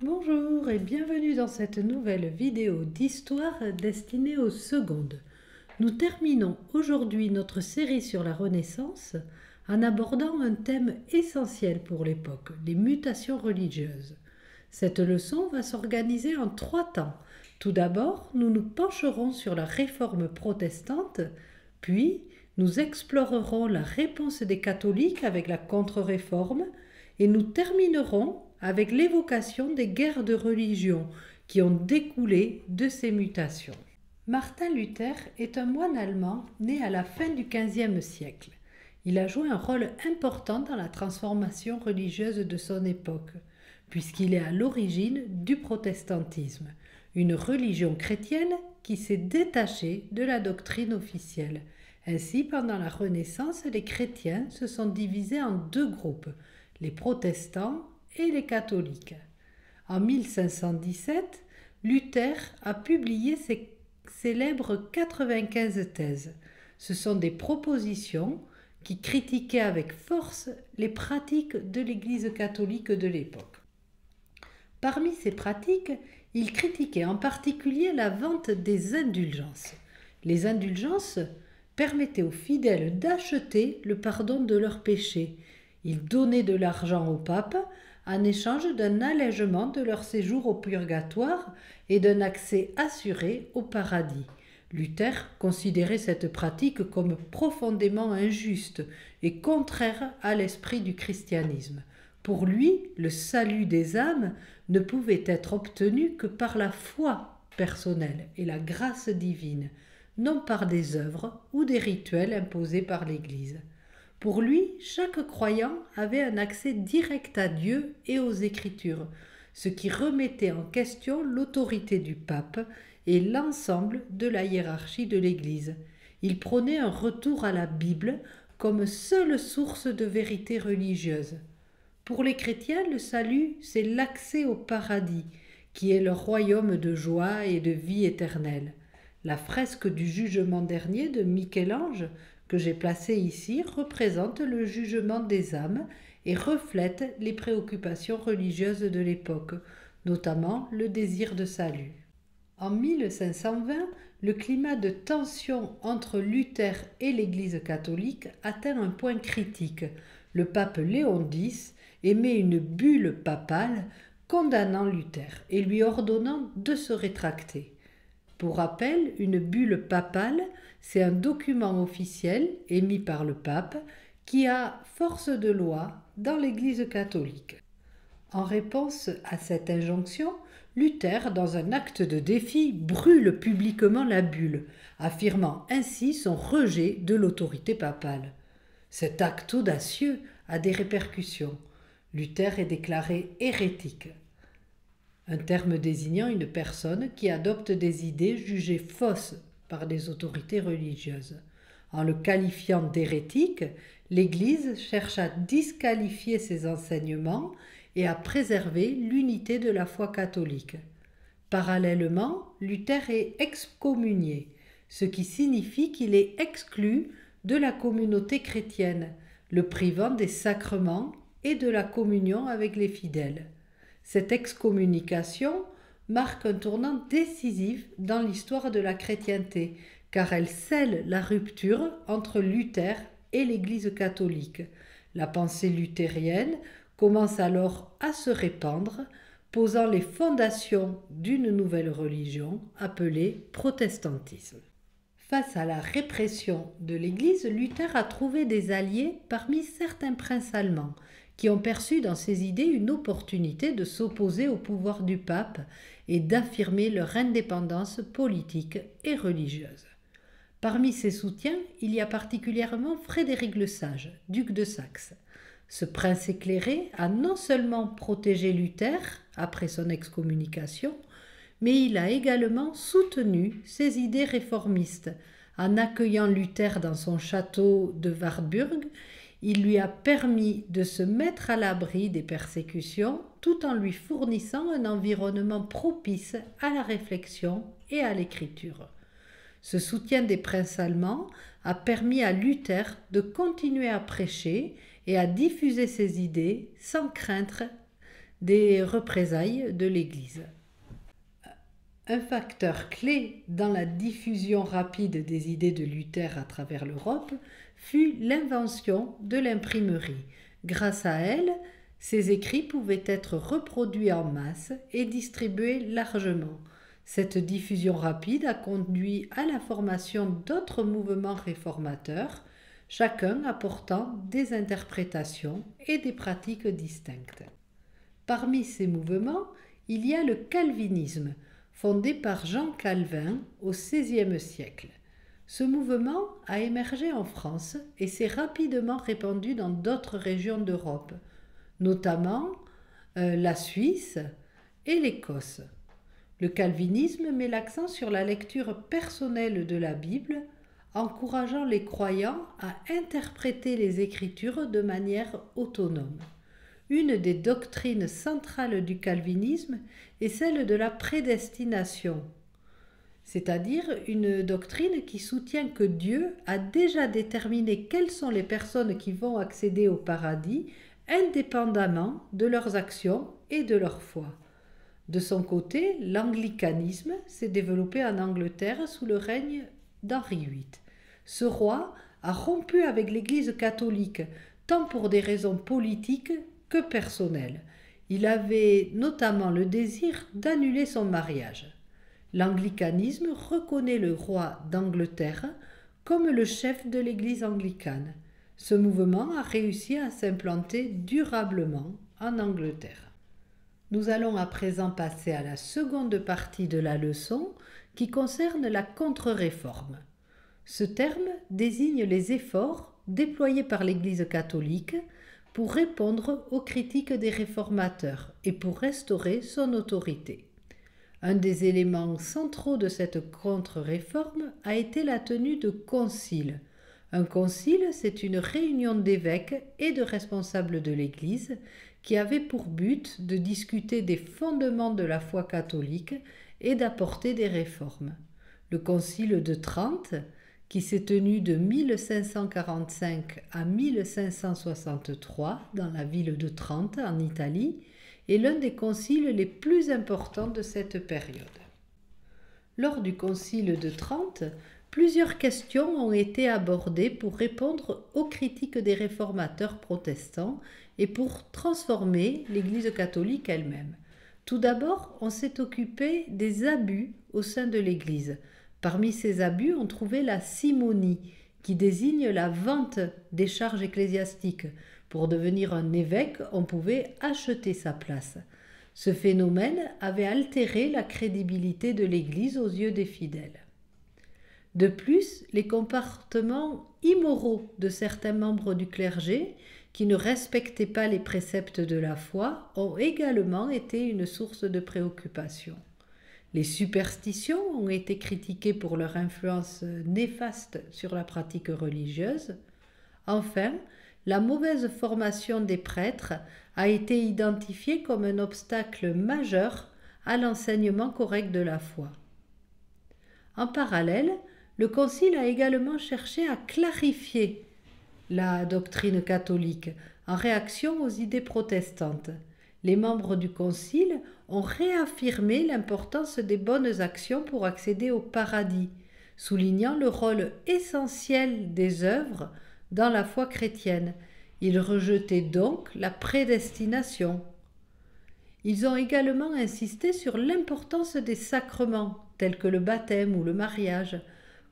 Bonjour et bienvenue dans cette nouvelle vidéo d'histoire destinée aux secondes. Nous terminons aujourd'hui notre série sur la Renaissance en abordant un thème essentiel pour l'époque, les mutations religieuses. Cette leçon va s'organiser en 3 temps. Tout d'abord, nous nous pencherons sur la réforme protestante, puis nous explorerons la réponse des catholiques avec la contre-réforme et nous terminerons avec l'évocation des guerres de religion qui ont découlé de ces mutations. Martin Luther est un moine allemand né à la fin du XVe siècle. Il a joué un rôle important dans la transformation religieuse de son époque, puisqu'il est à l'origine du protestantisme, une religion chrétienne qui s'est détachée de la doctrine officielle. Ainsi, pendant la Renaissance, les chrétiens se sont divisés en 2 groupes, les protestants et les catholiques. En 1517, Luther a publié ses célèbres 95 thèses. Ce sont des propositions qui critiquaient avec force les pratiques de l'Église catholique de l'époque. Parmi ces pratiques, il critiquait en particulier la vente des indulgences. Les indulgences permettaient aux fidèles d'acheter le pardon de leurs péchés. Ils donnaient de l'argent au pape en échange d'un allègement de leur séjour au purgatoire et d'un accès assuré au paradis. Luther considérait cette pratique comme profondément injuste et contraire à l'esprit du christianisme. Pour lui, le salut des âmes ne pouvait être obtenu que par la foi personnelle et la grâce divine, non par des œuvres ou des rituels imposés par l'Église. Pour lui, chaque croyant avait un accès direct à Dieu et aux Écritures, ce qui remettait en question l'autorité du pape et l'ensemble de la hiérarchie de l'Église. Il prônait un retour à la Bible comme seule source de vérité religieuse. Pour les chrétiens, le salut, c'est l'accès au paradis, qui est leur royaume de joie et de vie éternelle. La fresque du jugement dernier de Michel-Ange, que j'ai placée ici, représente le jugement des âmes et reflète les préoccupations religieuses de l'époque, notamment le désir de salut. En 1520, le climat de tension entre Luther et l'Église catholique atteint un point critique. Le pape Léon X émet une bulle papale condamnant Luther et lui ordonnant de se rétracter. Pour rappel, une bulle papale, c'est un document officiel émis par le pape qui a force de loi dans l'Église catholique. En réponse à cette injonction, Luther, dans un acte de défi, brûle publiquement la bulle, affirmant ainsi son rejet de l'autorité papale. Cet acte audacieux a des répercussions. Luther est déclaré hérétique, un terme désignant une personne qui adopte des idées jugées fausses par les autorités religieuses. En le qualifiant d'hérétique, l'Église cherche à disqualifier ses enseignements et à préserver l'unité de la foi catholique. Parallèlement, Luther est excommunié, ce qui signifie qu'il est exclu de la communauté chrétienne, le privant des sacrements et de la communion avec les fidèles. Cette excommunication marque un tournant décisif dans l'histoire de la chrétienté, car elle scelle la rupture entre Luther et l'Église catholique. La pensée luthérienne commence alors à se répandre, posant les fondations d'une nouvelle religion appelée protestantisme. Face à la répression de l'Église, Luther a trouvé des alliés parmi certains princes allemands qui ont perçu dans ses idées une opportunité de s'opposer au pouvoir du pape et d'affirmer leur indépendance politique et religieuse. Parmi ses soutiens, il y a particulièrement Frédéric le Sage, duc de Saxe. Ce prince éclairé a non seulement protégé Luther après son excommunication, mais il a également soutenu ses idées réformistes. En accueillant Luther dans son château de Wartburg, il lui a permis de se mettre à l'abri des persécutions tout en lui fournissant un environnement propice à la réflexion et à l'écriture. Ce soutien des princes allemands a permis à Luther de continuer à prêcher et à diffuser ses idées sans craindre des représailles de l'Église. Un facteur clé dans la diffusion rapide des idées de Luther à travers l'Europe fut l'invention de l'imprimerie. Grâce à elle, ses écrits pouvaient être reproduits en masse et distribués largement. Cette diffusion rapide a conduit à la formation d'autres mouvements réformateurs, chacun apportant des interprétations et des pratiques distinctes. Parmi ces mouvements, il y a le calvinisme, fondé par Jean Calvin au XVIe siècle. Ce mouvement a émergé en France et s'est rapidement répandu dans d'autres régions d'Europe, notamment la Suisse et l'Écosse. Le calvinisme met l'accent sur la lecture personnelle de la Bible, encourageant les croyants à interpréter les Écritures de manière autonome. Une des doctrines centrales du calvinisme est celle de la prédestination, c'est-à-dire une doctrine qui soutient que Dieu a déjà déterminé quelles sont les personnes qui vont accéder au paradis, indépendamment de leurs actions et de leur foi. De son côté, l'anglicanisme s'est développé en Angleterre sous le règne d'Henri VIII. Ce roi a rompu avec l'Église catholique, tant pour des raisons politiques que personnelles. Il avait notamment le désir d'annuler son mariage. L'anglicanisme reconnaît le roi d'Angleterre comme le chef de l'Église anglicane. Ce mouvement a réussi à s'implanter durablement en Angleterre. Nous allons à présent passer à la seconde partie de la leçon qui concerne la contre-réforme. Ce terme désigne les efforts déployés par l'Église catholique pour répondre aux critiques des réformateurs et pour restaurer son autorité. Un des éléments centraux de cette contre-réforme a été la tenue de conciles. Un concile, c'est une réunion d'évêques et de responsables de l'Église qui avait pour but de discuter des fondements de la foi catholique et d'apporter des réformes. Le concile de Trente, qui s'est tenu de 1545 à 1563 dans la ville de Trente en Italie, est l'un des conciles les plus importants de cette période. Lors du concile de Trente, plusieurs questions ont été abordées pour répondre aux critiques des réformateurs protestants et pour transformer l'Église catholique elle-même. Tout d'abord, on s'est occupé des abus au sein de l'Église. Parmi ces abus, on trouvait la simonie, qui désigne la vente des charges ecclésiastiques. Pour devenir un évêque, on pouvait acheter sa place. Ce phénomène avait altéré la crédibilité de l'Église aux yeux des fidèles. De plus, les comportements immoraux de certains membres du clergé, qui ne respectaient pas les préceptes de la foi, ont également été une source de préoccupation. Les superstitions ont été critiquées pour leur influence néfaste sur la pratique religieuse. Enfin, la mauvaise formation des prêtres a été identifiée comme un obstacle majeur à l'enseignement correct de la foi. En parallèle, le Concile a également cherché à clarifier la doctrine catholique en réaction aux idées protestantes. Les membres du Concile ont réaffirmé l'importance des bonnes actions pour accéder au paradis, soulignant le rôle essentiel des œuvres dans la foi chrétienne. Ils rejetaient donc la prédestination. Ils ont également insisté sur l'importance des sacrements, tels que le baptême ou le mariage,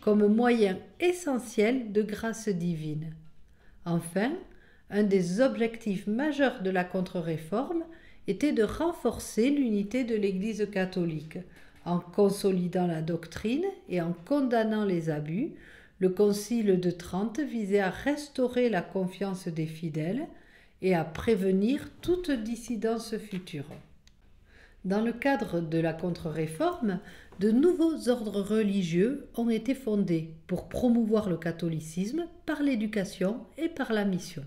comme moyen essentiel de grâce divine. Enfin, un des objectifs majeurs de la contre-réforme était de renforcer l'unité de l'Église catholique. En consolidant la doctrine et en condamnant les abus, le Concile de Trente visait à restaurer la confiance des fidèles et à prévenir toute dissidence future. Dans le cadre de la contre-réforme, de nouveaux ordres religieux ont été fondés pour promouvoir le catholicisme par l'éducation et par la mission.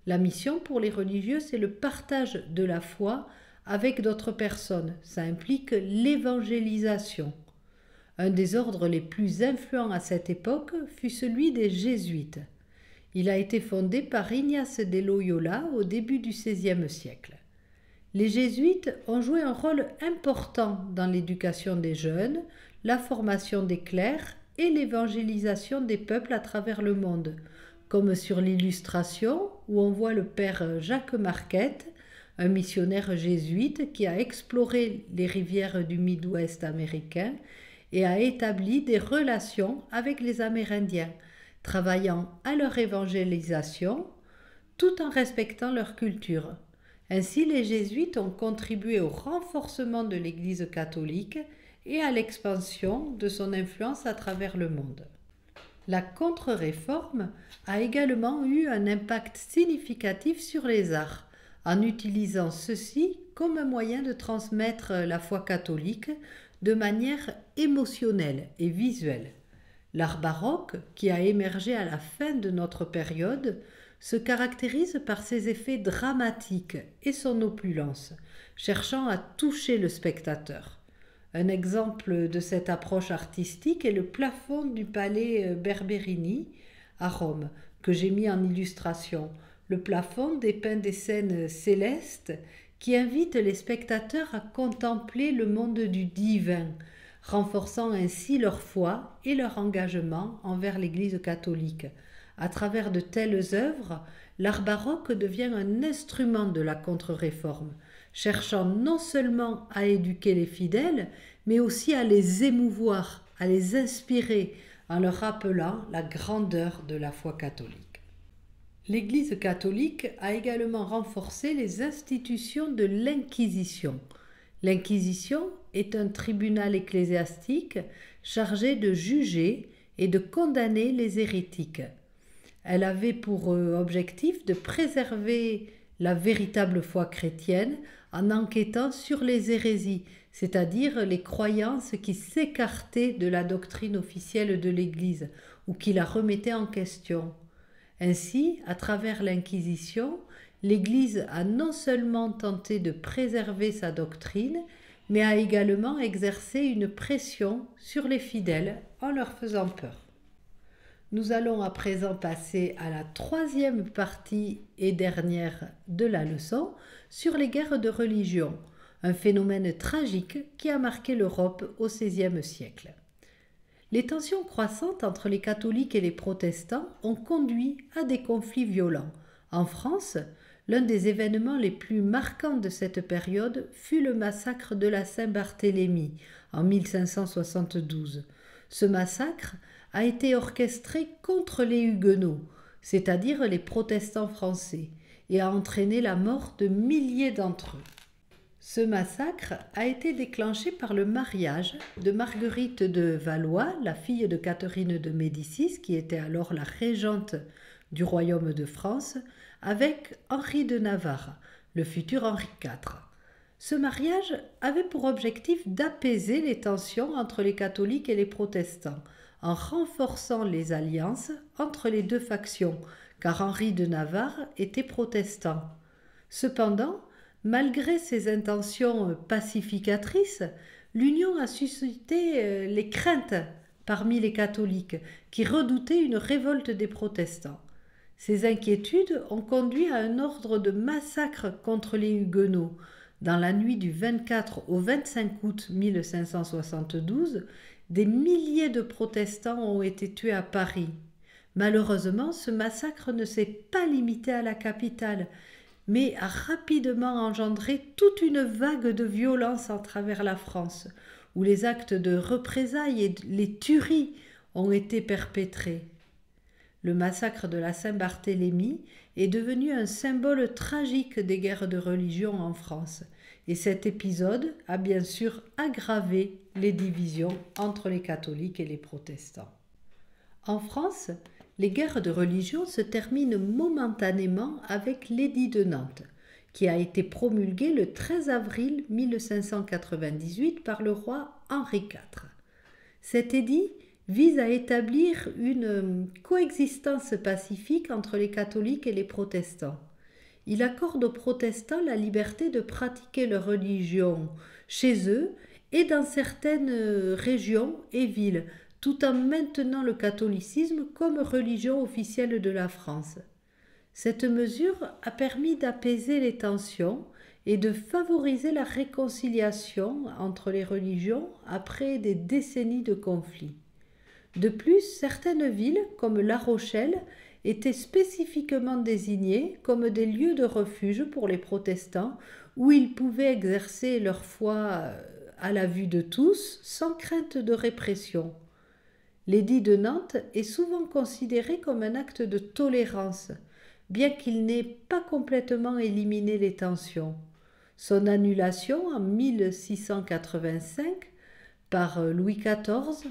La mission pour les religieux, c'est le partage de la foi avec d'autres personnes. Ça implique l'évangélisation. Un des ordres les plus influents à cette époque fut celui des Jésuites. Il a été fondé par Ignace de Loyola au début du XVIe siècle. Les jésuites ont joué un rôle important dans l'éducation des jeunes, la formation des clercs et l'évangélisation des peuples à travers le monde, comme sur l'illustration où on voit le père Jacques Marquette, un missionnaire jésuite qui a exploré les rivières du Midwest américain et a établi des relations avec les Amérindiens, travaillant à leur évangélisation tout en respectant leur culture. Ainsi, les jésuites ont contribué au renforcement de l'Église catholique et à l'expansion de son influence à travers le monde. La contre-réforme a également eu un impact significatif sur les arts, en utilisant ceux-ci comme un moyen de transmettre la foi catholique de manière émotionnelle et visuelle. L'art baroque, qui a émergé à la fin de notre période, se caractérise par ses effets dramatiques et son opulence, cherchant à toucher le spectateur. Un exemple de cette approche artistique est le plafond du palais Berberini à Rome, que j'ai mis en illustration. Le plafond dépeint des scènes célestes qui invitent les spectateurs à contempler le monde du divin, renforçant ainsi leur foi et leur engagement envers l'Église catholique. À travers de telles œuvres, l'art baroque devient un instrument de la contre-réforme, cherchant non seulement à éduquer les fidèles, mais aussi à les émouvoir, à les inspirer, en leur rappelant la grandeur de la foi catholique. L'Église catholique a également renforcé les institutions de l'Inquisition. L'Inquisition est un tribunal ecclésiastique chargé de juger et de condamner les hérétiques. Elle avait pour objectif de préserver la véritable foi chrétienne en enquêtant sur les hérésies, c'est-à-dire les croyances qui s'écartaient de la doctrine officielle de l'Église ou qui la remettaient en question. Ainsi, à travers l'Inquisition, l'Église a non seulement tenté de préserver sa doctrine, mais a également exercé une pression sur les fidèles en leur faisant peur. Nous allons à présent passer à la troisième partie et dernière de la leçon sur les guerres de religion, un phénomène tragique qui a marqué l'Europe au XVIe siècle. Les tensions croissantes entre les catholiques et les protestants ont conduit à des conflits violents. En France, l'un des événements les plus marquants de cette période fut le massacre de la Saint-Barthélemy en 1572. Ce massacre a été orchestré contre les Huguenots, c'est-à-dire les protestants français, et a entraîné la mort de milliers d'entre eux. Ce massacre a été déclenché par le mariage de Marguerite de Valois, la fille de Catherine de Médicis, qui était alors la régente du royaume de France, avec Henri de Navarre, le futur Henri IV. Ce mariage avait pour objectif d'apaiser les tensions entre les catholiques et les protestants, en renforçant les alliances entre les deux factions, car Henri de Navarre était protestant. Cependant, malgré ses intentions pacificatrices, l'union a suscité les craintes parmi les catholiques, qui redoutaient une révolte des protestants. Ces inquiétudes ont conduit à un ordre de massacre contre les Huguenots. Dans la nuit du 24 au 25 août 1572, des milliers de protestants ont été tués à Paris. Malheureusement, ce massacre ne s'est pas limité à la capitale, mais a rapidement engendré toute une vague de violence à travers la France, où les actes de représailles et les tueries ont été perpétrés. Le massacre de la Saint-Barthélemy est devenu un symbole tragique des guerres de religion en France, et cet épisode a bien sûr aggravé les divisions entre les catholiques et les protestants. En France, les guerres de religion se terminent momentanément avec l'édit de Nantes, qui a été promulgué le 13 avril 1598 par le roi Henri IV. Cet édit vise à établir une coexistence pacifique entre les catholiques et les protestants. Il accorde aux protestants la liberté de pratiquer leur religion chez eux et dans certaines régions et villes, tout en maintenant le catholicisme comme religion officielle de la France. Cette mesure a permis d'apaiser les tensions et de favoriser la réconciliation entre les religions après des décennies de conflits. De plus, certaines villes, comme La Rochelle, étaient spécifiquement désignées comme des lieux de refuge pour les protestants où ils pouvaient exercer leur foi à la vue de tous sans crainte de répression. L'édit de Nantes est souvent considéré comme un acte de tolérance, bien qu'il n'ait pas complètement éliminé les tensions. Son annulation en 1685 par Louis XIV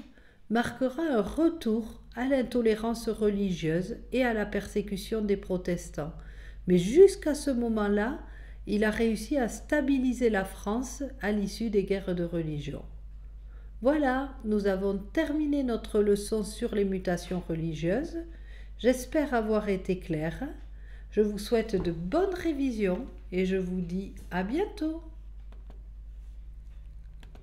marquera un retour à l'intolérance religieuse et à la persécution des protestants. Mais jusqu'à ce moment-là, il a réussi à stabiliser la France à l'issue des guerres de religion. Voilà, nous avons terminé notre leçon sur les mutations religieuses. J'espère avoir été claire. Je vous souhaite de bonnes révisions et je vous dis à bientôt.